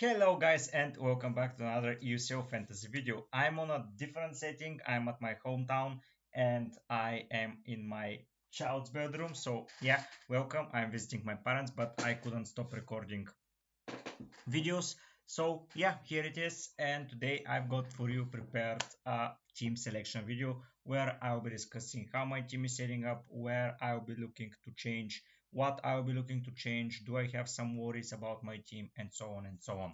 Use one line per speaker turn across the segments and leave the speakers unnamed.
Hello guys and welcome back to another UCL fantasy video. I'm on a different setting. I'm at my hometown and I am in my child's bedroom. So yeah, welcome. I'm visiting my parents, but I couldn't stop recording videos. So yeah, here it is. And today I've got for you prepared a team selection video where I'll be discussing how my team is setting up, where I'll be looking to change, what I'll be looking to change, do I have some worries about my team, and so on and so on.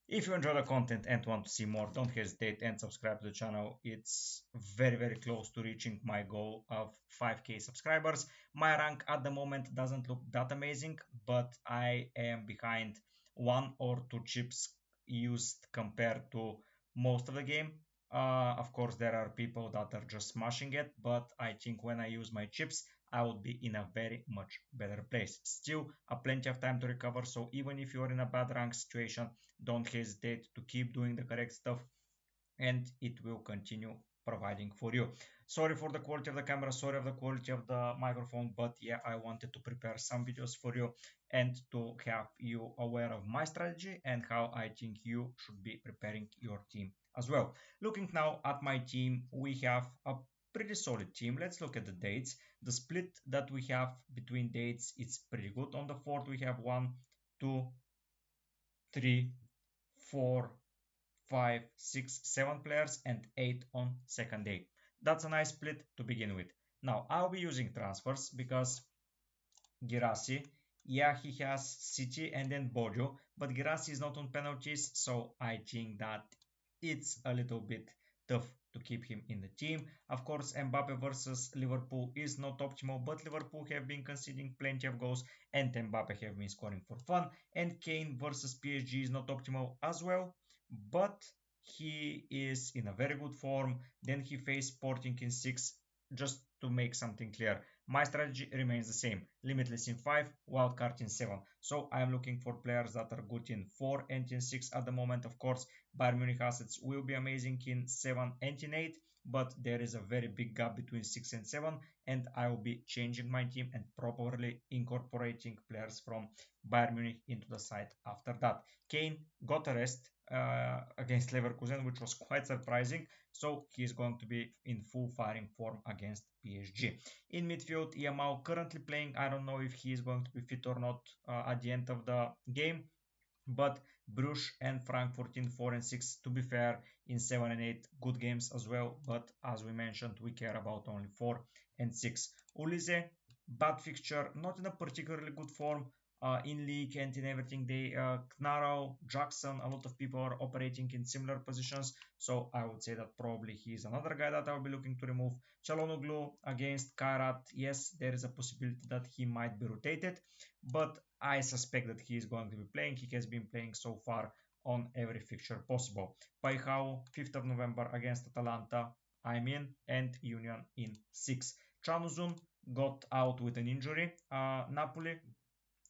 If you enjoy the content and want to see more, don't hesitate and subscribe to the channel. It's very close to reaching my goal of 5k subscribers. My rank at the moment doesn't look that amazing, but I am behind one or two chips used compared to most of the game. Of course, there are people that are just smashing it, but I think when I use my chips, I would be in a very much better place. Still, plenty of time to recover. So even if you're in a bad rank situation, don't hesitate to keep doing the correct stuff and it will continue providing for you. Sorry for the quality of the camera, sorry of the quality of the microphone, but yeah, I wanted to prepare some videos for you and to have you aware of my strategy and how I think you should be preparing your team as well. Looking now at my team, we have a pretty solid team. Let's look at the dates. The split that we have between dates is pretty good. On the fourth, we have 1, 2, 3, 4, 5, 6, 7 players and 8 on second day. That's a nice split to begin with. Now I'll be using transfers because Girassi, yeah, he has City and then Bojo, but Girassi is not on penalties, so I think that it's a little bit tough to keep him in the team. Of course, Mbappe versus Liverpool is not optimal, but Liverpool have been conceding plenty of goals and Mbappe have been scoring for fun. And Kane versus PSG is not optimal as well, but he is in a very good form. Then he faced Sporting in 6. Just to make something clear, my strategy remains the same: limitless in 5, wildcard in 7. So I am looking for players that are good in 4 and in 6 at the moment. Of course, Bayern Munich assets will be amazing in 7 and in 8, but there is a very big gap between 6 and 7, and I will be changing my team and properly incorporating players from Bayern Munich into the side after that. Kane got a rest against Leverkusen, which was quite surprising, so he's going to be in full firing form against PSG. In midfield, Yamal currently playing. I don't know if he is going to be fit or not at the end of the game, but Bruges and Frankfurt in 4 and 6, to be fair, in 7 and 8, good games as well, but as we mentioned, we care about only 4 and 6. Ulize, bad fixture, not in a particularly good form in league and in everything. Knarrow, Jackson, a lot of people are operating in similar positions, so I would say that probably he is another guy that I'll be looking to remove. Çalhanoğlu against Kairat, yes, there is a possibility that he might be rotated, but I suspect that he is going to be playing. He has been playing so far on every fixture possible. Paihao, 5th of November against Atalanta, I'm in, and Union in 6. Chanuzun got out with an injury. Napoli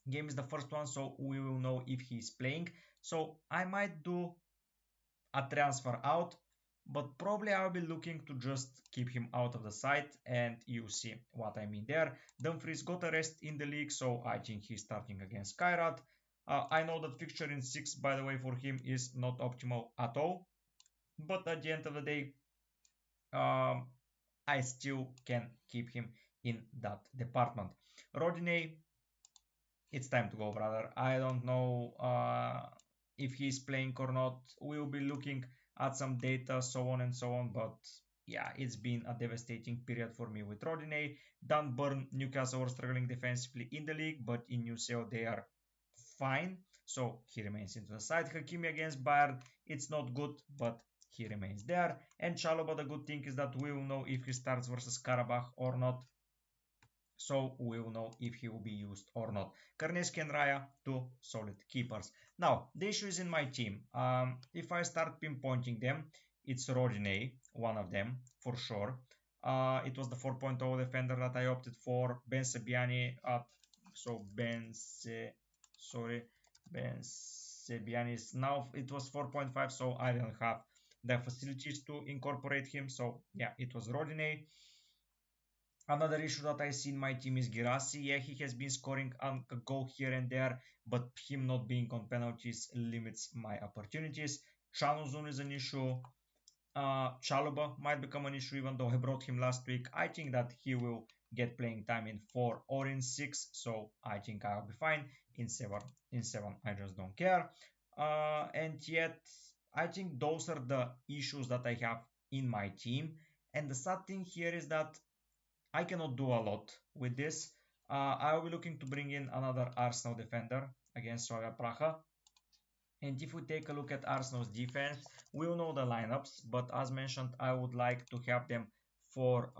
game is the first one, so we will know if he is playing. So I might do a transfer out, but probably I'll be looking to just keep him out of the side, and you see what I mean there. Dumfries got a rest in the league, so I think he's starting against Kairat. I know that fixture in 6, by the way, for him is not optimal at all, but at the end of the day, um, I still can keep him in that department. Rodinei, it's time to go, brother. I don't know if he's playing or not. We'll be looking at some data, so on and so on. But yeah, it's been a devastating period for me with Rodinei. Dan Burn, Newcastle were struggling defensively in the league, but in UCL they are fine. So he remains into the side. Hakimi against Bayern, it's not good, but he remains there. And Chalobah, the good thing is that we will know if he starts versus Karabakh or not, so we will know if he will be used or not. Karneski and Raya, two solid keepers. Now, the issue is in my team. If I start pinpointing them, it's Rodinei, one of them, for sure. It was the 4.0 defender that I opted for. Ben Sebiani, Ben Sebiani is now, it was 4.5, so I didn't have the facilities to incorporate him. So yeah, it was Rodinei. Another issue that I see in my team is Girassi. Yeah, he has been scoring a goal here and there, but him not being on penalties limits my opportunities. Chanuzun is an issue. Chalobah might become an issue even though I brought him last week. I think that he will get playing time in 4 or in 6, so I think I'll be fine. In 7, I just don't care. And yet, I think those are the issues that I have in my team. And the sad thing here is that I cannot do a lot with this. I'll be looking to bring in another Arsenal defender against Slavia Praha. And if we take a look at Arsenal's defense, we'll know the lineups, but as mentioned, I would like to have them for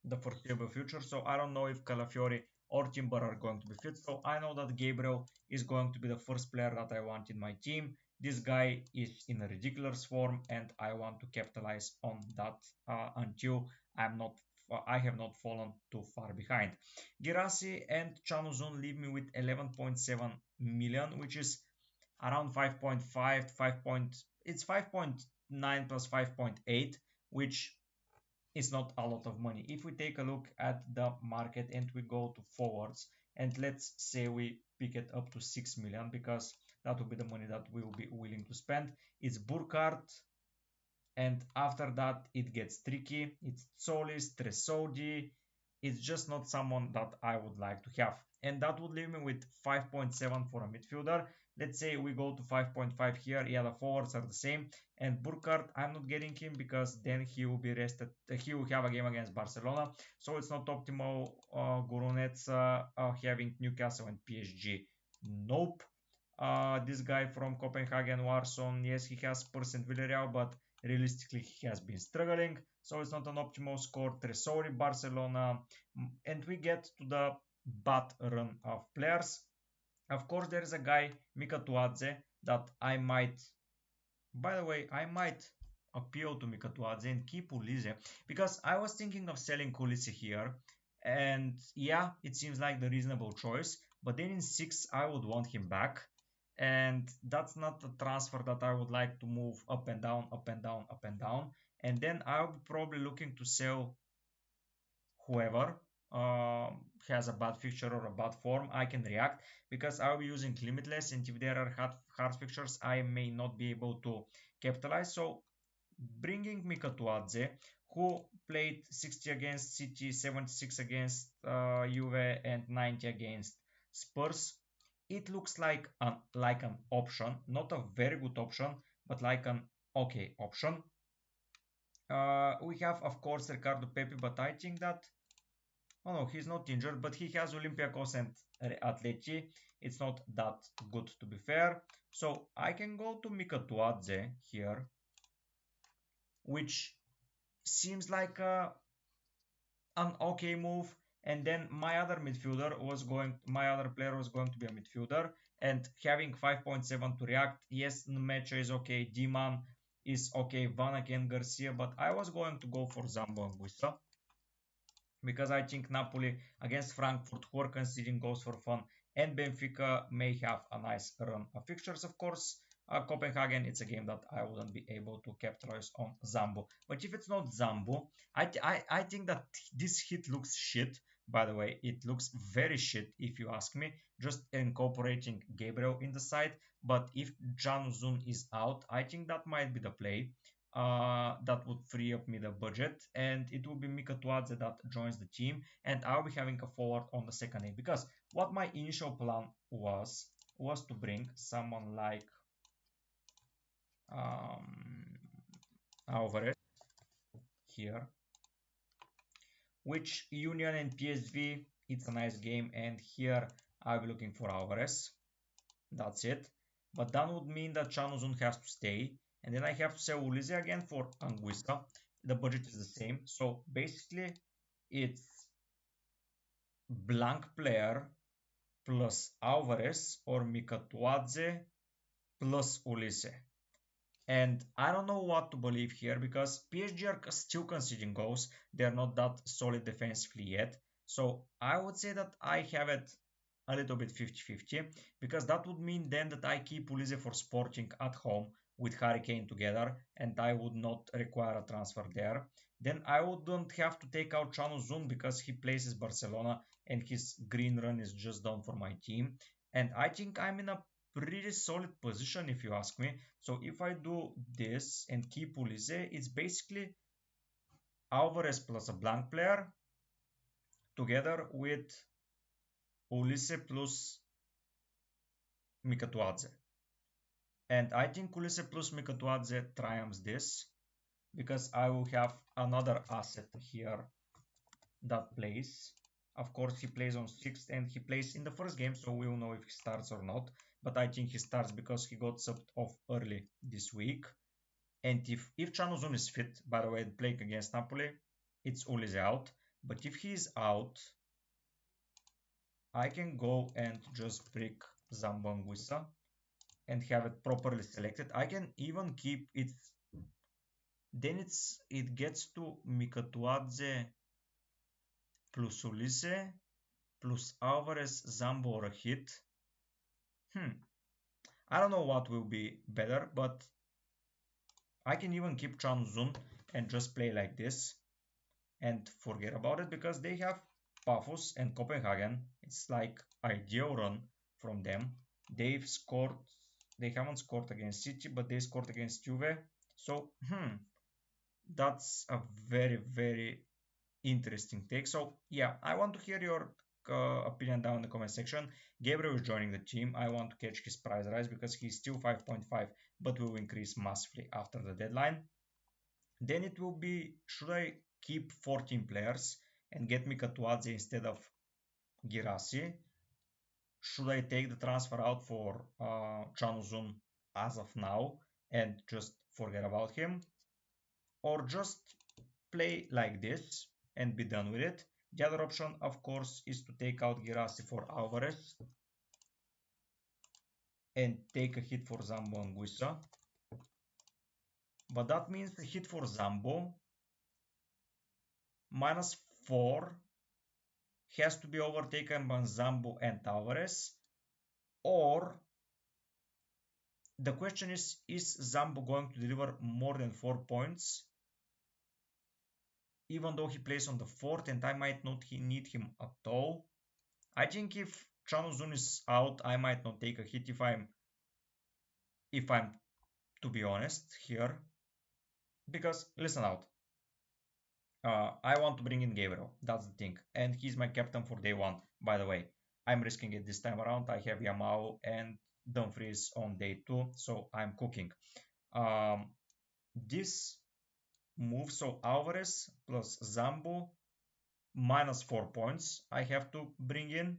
the foreseeable future. So I don't know if Calafiori or Timber are going to be fit. So I know that Gabriel is going to be the first player that I want in my team. This guy is in a ridiculous form, and I want to capitalize on that until I have not fallen too far behind. Girassi and Chanuzun leave me with 11.7 million, which is around 5.5 it's 5.9 plus 5.8, which is not a lot of money. If we take a look at the market and we go to forwards, and let's say we pick it up to 6 million, because that will be the money that we will be willing to spend. It's Burkhardt, and after that it gets tricky. It's Solis, Tresodi. It's just not someone that I would like to have. And that would leave me with 5.7 for a midfielder. Let's say we go to 5.5 here. Yeah, the forwards are the same. And Burkhardt, I'm not getting him because then he will be rested. He will have a game against Barcelona. So it's not optimal. Gurunets having Newcastle and PSG. Nope. This guy from Copenhagen, Warson, yes, he has percent Villarreal, but realistically he has been struggling, so it's not an optimal score. Tresori, Barcelona, and we get to the bad run of players. Of course, there is a guy, Mika Tuadze, that I might, by the way, I might appeal to Mika Tuadze and keep Ulise, because I was thinking of selling Ulise here, and yeah, it seems like the reasonable choice, but then in 6 I would want him back, and that's not a transfer that I would like to move up and down, up and down, up and down. And then I'll be probably looking to sell whoever has a bad fixture or a bad form. I can react because I'll be using limitless, and if there are hard fixtures, I may not be able to capitalize. So bringing Mika Tuadze, who played 60 against City, 76 against Juve, and 90 against Spurs, it looks like an option, not a very good option, but like an okay option. We have, of course, Ricardo Pepe, but I think that, oh no, he's not injured, but he has Olympiacos and Atleti. It's not that good, to be fair. So I can go to Mika Tuadze here, which seems like an okay move. And then my other player was going to be a midfielder, and having 5.7 to react. Yes, Nmecha is okay, Diman is okay, Vanaken, Garcia, but I was going to go for Zambo and Guisa, because I think Napoli against Frankfurt, who are conceding goals for fun, and Benfica may have a nice run of fixtures. Of course, Copenhagen, it's a game that I wouldn't be able to capitalize on Zambo. But if it's not Zambo, I think that this hit looks shit. By the way, it looks very shit if you ask me, just incorporating Gabriel in the side. But if Januzun is out, I think that might be the play. That would free up me the budget, and it will be Mika Tuadze that joins the team, and I'll be having a forward on the second name, because what my initial plan was to bring someone like Alvarez here, which Union and PSV, it's a nice game, and here I'll be looking for Alvarez. That's it. But that would mean that Chanuzun has to stay, and then I have to sell Ulise again for Anguissa. The budget is the same, so basically it's blank player plus Alvarez or Mika Tuadze plus Ulise. And I don't know what to believe here, because PSG are still conceding goals. They're not that solid defensively yet. So I would say that I have it a little bit 50-50, because that would mean then that I keep Ulise for Sporting at home with Hurricane together, and I would not require a transfer there. Then I wouldn't have to take out Chanu Zun because he places Barcelona and his green run is just done for my team. And I think I'm in a pretty solid position if you ask me. So if I do this and keep Ulise, it's basically Alvarez plus a blank player together with Ulise plus Mikatuadze. And I think Ulise plus Mikatuadze triumphs this because I will have another asset here that plays. Of course, he plays on 6th and he plays in the first game, so we'll know if he starts or not. But I think he starts because he got subbed off early this week. And if Chanuzun is fit, by the way, playing against Napoli, it's Ulise out. But if he is out, I can go and just brick Zambanguisa and have it properly selected. I can even keep it. Then it gets to Mikatuadze plus Ulise plus Alvarez, Zambo or a hit. I don't know what will be better, but I can even keep Chanuzun and just play like this and forget about it because they have Pafos and Copenhagen. It's like ideal run from them. They've scored. They haven't scored against City, but they scored against Juve. So, that's a very, very interesting take. So, yeah, I want to hear your opinion down in the comment section. Gabriel is joining the team. I want to catch his price rise because he's still 5.5, but will increase massively after the deadline. Then it will be, should I keep 14 players and get Mikatuadze instead of Girassi? Should I take the transfer out for Chanuzun as of now and just forget about him? Or just play like this and be done with it? The other option, of course, is to take out Girassi for Alvarez and take a hit for Zambo and Guisa. But that means a hit for Zambo minus 4 has to be overtaken by Zambo and Alvarez. Or the question is Zambo going to deliver more than 4 points? Even though he plays on the 4th and I might not need him at all. I think if Chanuzun is out, I might not take a hit if I'm to be honest here. Because listen out. I want to bring in Gabriel. That's the thing. And he's my captain for day one, by the way. I'm risking it this time around. I have Yamao and Dumfries on day 2, so I'm cooking. This move, so Alvarez plus Zambo minus 4 points I have to bring in.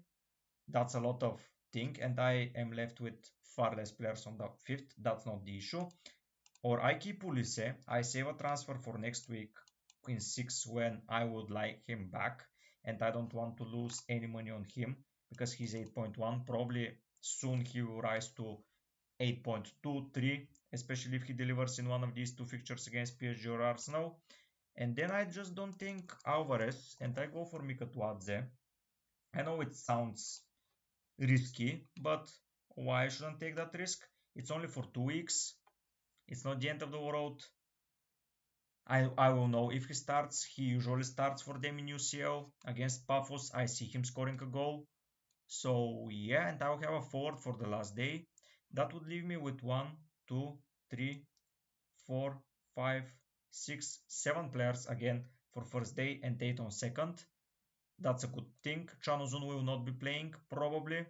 That's a lot of thing, and I am left with far less players on the 5th. That's not the issue. Or I keep Ulisse, I save a transfer for next week in 6 when I would like him back, and I don't want to lose any money on him because he's 8.1. Probably soon he will rise to 8.23, especially if he delivers in one of these 2 fixtures against PSG or Arsenal. And then I just don't think Alvarez, and I go for Mikatuadze. I know it sounds risky, but why shouldn't take that risk? It's only for 2 weeks. It's not the end of the world. I will know if he starts. He usually starts for them in UCL against Pafos. I see him scoring a goal. So yeah, and I'll have a forward for the last day. That would leave me with 1, 2, 3, 4, 5, 6, 7 players again for first day and 8 on second. That's a good thing. Chanuzun will not be playing probably.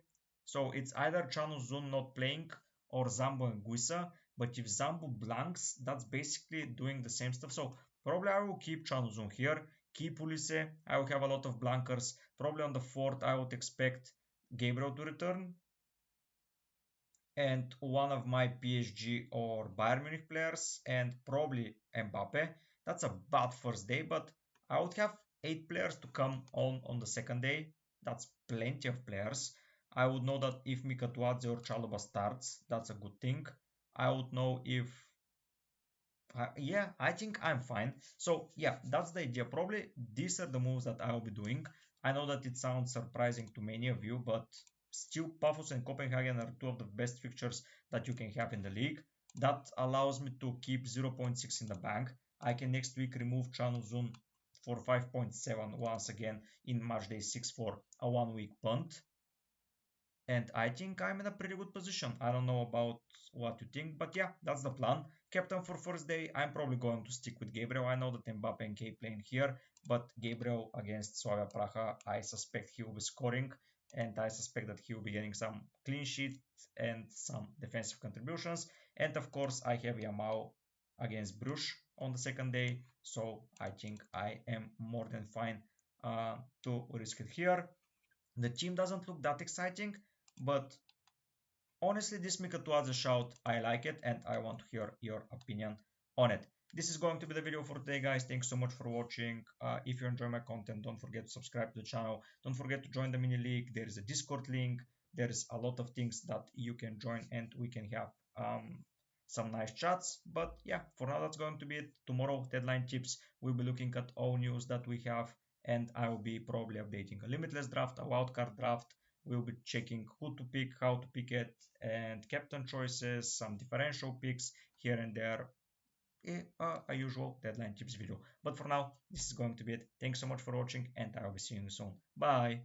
So it's either Chanuzun not playing or Zambo and Guisa. But if Zambo blanks, that's basically doing the same stuff. So probably I will keep Chanuzun here. Keep Ulisse. I will have a lot of blankers. Probably on the 4th I would expect Gabriel to return. And one of my PSG or Bayern Munich players and probably Mbappe. That's a bad first day, but I would have 8 players to come on the second day. That's plenty of players. I would know that if Mikatuadze or Chalobah starts, that's a good thing. I would know if yeah, I think I'm fine. So yeah, that's the idea. Probably these are the moves that I will be doing. I know that it sounds surprising to many of you, but still Pafos and Copenhagen are two of the best fixtures that you can have in the league. That allows me to keep 0.6 in the bank. I can next week remove Chanuzun for 5.7 once again in Matchday 6 for a 1 week punt. And I think I'm in a pretty good position. I don't know about what you think, but yeah, that's the plan. Captain for first day, I'm probably going to stick with Gabriel. I know that Mbappe and K playing here, but Gabriel against Slavia Praha, I suspect he will be scoring, and I suspect that he will be getting some clean sheet and some defensive contributions. And of course, I have Yamal against Bruges on the second day, so I think I am more than fine to risk it here. The team doesn't look that exciting, but honestly, this Mika as a shout. I like it and I want to hear your opinion on it. This is going to be the video for today, guys. Thanks so much for watching. If you enjoy my content, don't forget to subscribe to the channel. Don't forget to join the mini league. There is a Discord link. There is a lot of things that you can join and we can have some nice chats. But yeah, for now, that's going to be it. Tomorrow, deadline tips. We'll be looking at all news that we have, and I will be probably updating a limitless draft, a wildcard draft. We'll be checking who to pick, how to pick it, and captain choices, some differential picks here and there. A usual deadline tips video. But for now, this is going to be it. Thanks so much for watching, and I will be seeing you soon. Bye.